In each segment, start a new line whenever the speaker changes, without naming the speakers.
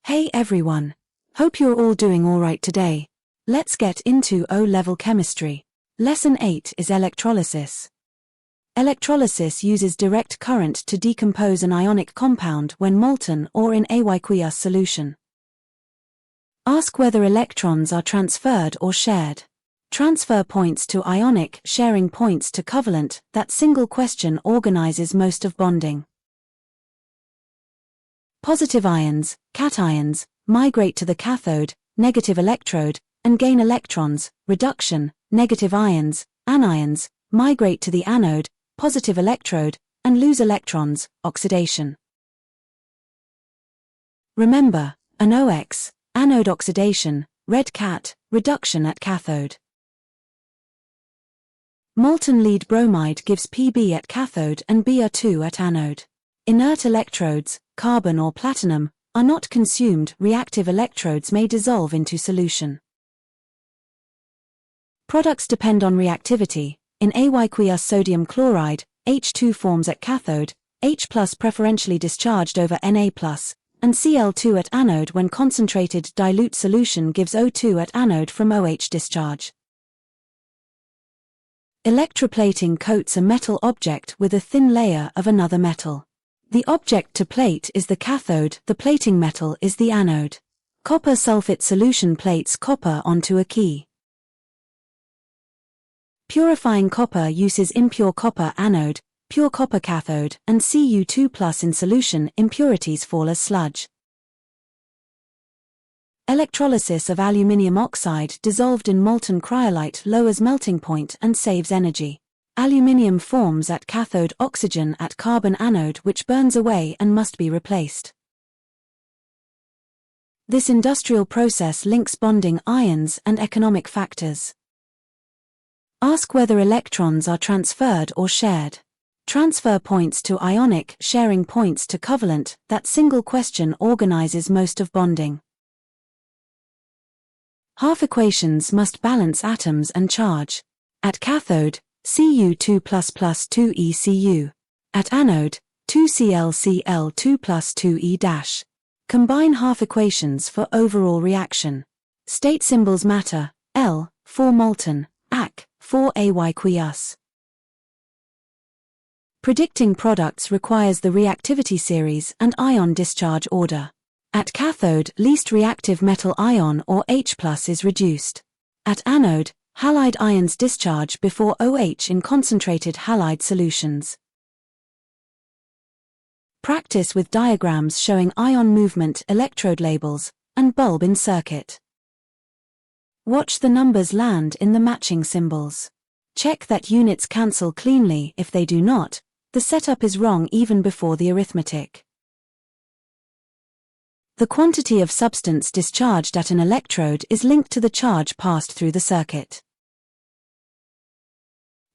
Hey everyone! Hope you're all doing alright today. Let's get into O-level chemistry. Lesson 8 is electrolysis. Electrolysis uses direct current to decompose an ionic compound when molten or in aqueous solution. Ask whether electrons are transferred or shared. Transfer points to ionic, sharing points to covalent. That single question organizes most of bonding. Positive ions, cations, migrate to the cathode, negative electrode, and gain electrons. Reduction, negative ions, anions, migrate to the anode, positive electrode, and lose electrons. Oxidation. Remember, NOx, anode oxidation, red cat, reduction at cathode. Molten lead bromide gives Pb at cathode and Br2 at anode. Inert electrodes, carbon or platinum, are not consumed. Reactive electrodes may dissolve into solution. Products depend on reactivity. In aqueous sodium chloride, H2 forms at cathode, H+ preferentially discharged over Na+, and Cl2 at anode when concentrated dilute solution gives O2 at anode from OH discharge. Electroplating coats a metal object with a thin layer of another metal. The object to plate is the cathode, the plating metal is the anode. Copper sulfate solution plates copper onto a key. Purifying copper uses impure copper anode, pure copper cathode, and Cu2+ in solution. Impurities fall as sludge. Electrolysis of aluminium oxide dissolved in molten cryolite lowers melting point and saves energy. Aluminium forms at cathode, oxygen at carbon anode, which burns away and must be replaced. This industrial process links bonding ions and economic factors. Ask whether electrons are transferred or shared. Transfer points to ionic, sharing points to covalent. That single question organizes most of bonding. Half equations must balance atoms and charge. At cathode, Cu2++ 2ECu. At anode, 2ClCl2 plus 2E-. Combine half equations for overall reaction. State symbols matter: L, for molten, Ac, for aqueous. Predicting products requires the reactivity series and ion discharge order. At cathode, least reactive metal ion or H+ is reduced. At anode, halide ions discharge before OH in concentrated halide solutions. Practice with diagrams showing ion movement, electrode labels, and bulb in circuit. Watch the numbers land in the matching symbols. Check that units cancel cleanly. If they do not, the setup is wrong even before the arithmetic. The quantity of substance discharged at an electrode is linked to the charge passed through the circuit.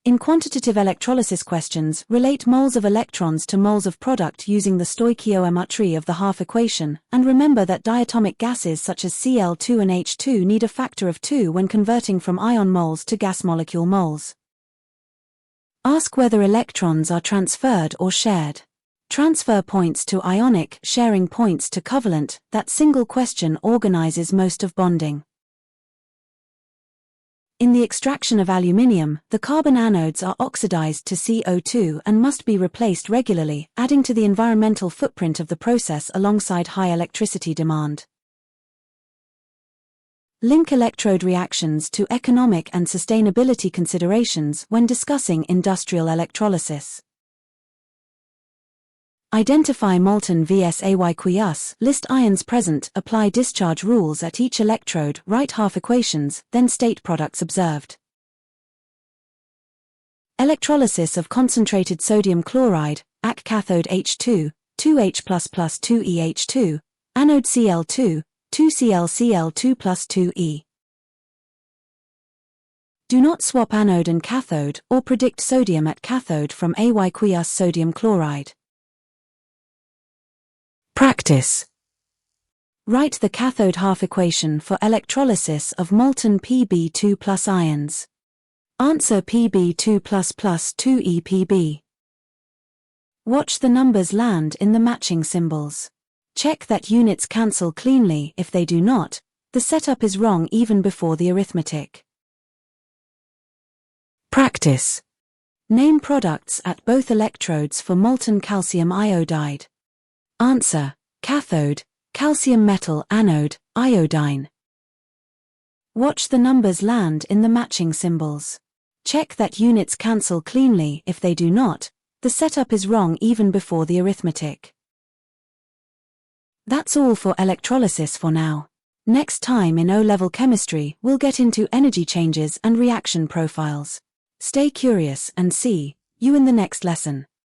In quantitative electrolysis questions, relate moles of electrons to moles of product using the stoichiometry of the half equation, and remember that diatomic gases such as Cl2 and H2 need a factor of 2 when converting from ion moles to gas molecule moles. Ask whether electrons are transferred or shared. Transfer points to ionic, sharing points to covalent. That single question organizes most of bonding. In the extraction of aluminium, the carbon anodes are oxidized to CO2 and must be replaced regularly, adding to the environmental footprint of the process alongside high electricity demand. Link electrode reactions to economic and sustainability considerations when discussing industrial electrolysis. Identify molten vs aqueous, list ions present, apply discharge rules at each electrode, write half equations, then state products observed. Electrolysis of concentrated sodium chloride, Ac cathode H2, 2H++ 2EH2, anode Cl2, 2ClCl2 plus 2E. Do not swap anode and cathode or predict sodium at cathode from aqueous sodium chloride. Practice. Write the cathode half equation for electrolysis of molten Pb2+ ions. Answer Pb2++ 2EPb. Watch the numbers land in the matching symbols. Check that units cancel cleanly. If they do not, the setup is wrong even before the arithmetic. Practice. Name products at both electrodes for molten calcium iodide. Answer: cathode, calcium metal anode, iodine. Watch the numbers land in the matching symbols. Check that units cancel cleanly. If they do not, the setup is wrong even before the arithmetic. That's all for electrolysis for now. Next time in O-level chemistry, we'll get into energy changes and reaction profiles. Stay curious and see you in the next lesson.